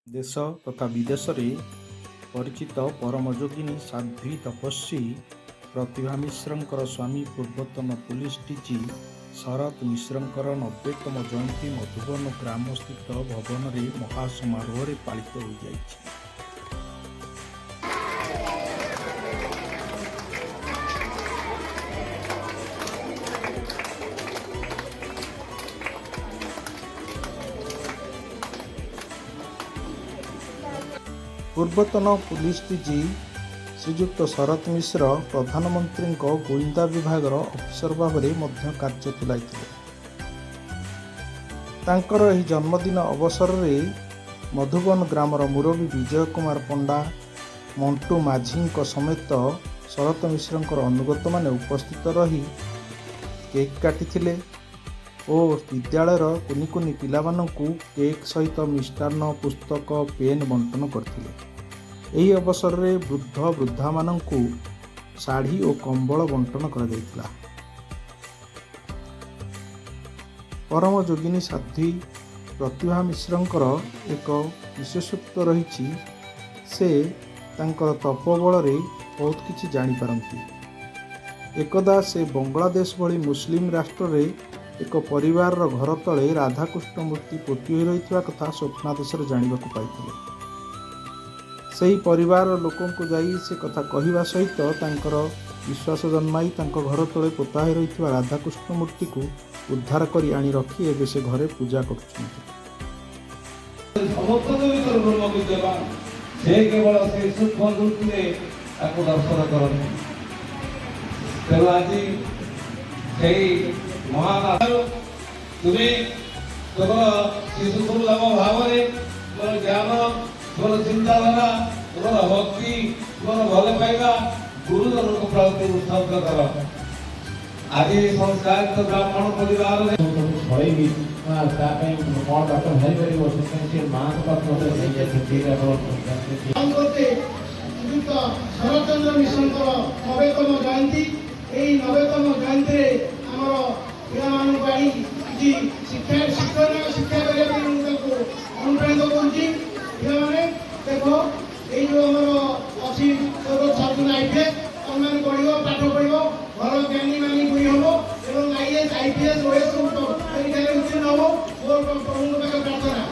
देश तथा विदेश में परिचित परमयोगिनी साध्वी तपस्वी प्रतिभा मिश्रंकर स्वामी पूर्वतन पुलिस डीजी शरत मिश्रंकर 90तम जयंती मधुबन ग्राम स्थित भवन में महासमारोह पालित हो जाइछि। पूर्वतन पुलिस डीजी श्रीजुक्त शरत मिश्र प्रधानमंत्री गोइंदा विभाग अफिसर भाव में कार्य तुलाइथिले। तांकर एही जन्मदिन अवसर में मधुबन ग्रामर मुरबी विजय कुमार पंडा मंटू माझी समेत शरत मिश्रंकर अनुगत माने उपस्थित रही केक काटिथिले और विद्यालयर कुनि कुनि पिलामानंकु केक सहित मिष्टान्न पुस्तक पेन बंटन करथिले। एही अवसर में वृद्ध वृद्धा मानंकु शाढ़ी और कंबल बंटन करा जायतिला। परम योगिनी साध्वी प्रतिभा मिश्रंकर एक विशेषत्व रही से तांकर तपोबल रे बहुत किछि जानि पारंती। एकदा से बांग्लादेश भली मुस्लिम राष्ट्र रे एक परिवार घर तले राधाकृष्ण मूर्ति पोती हो रही कथा स्वप्नादेश जानिबाकु पाइथिले। सही परिवार लोकों को जाई से कथा कहिबा सहित तांकर विश्वास जन्माई तांको घर तले पोता हो रही राधाकृष्ण मूर्ति को उद्धार करी आनी रखी एबे से घरे पूजा करछुंती। से केवल से सूक्ष्म रूप में आपको दर्शन करते तेणु आज से महान तुम्हें केवल शिशु सुलभ भाव तुम ज्ञान तुम चिंताधारा तुम भक्ति तुम भल पाइबा गुरुजन को प्रति उत्सर्ग कर। आज संस्कारित ब्राह्मण परिवार शरतचंद्र मिश्रंकर 90तम जयंती यही 90तम जयंती पिलानी शिक्षा शिक्षा करने अनुप्राणित करुच्ची। पिलाने देख ये जो आम अच्छी छात्र आईपीएस तुम पढ़ पाठ पढ़ भल ज्ञानी मानी बुरी हम और आईएएस आईपीएस ओएस उत्तीर्ण हम मोर प्रभु पाखे प्रार्थना।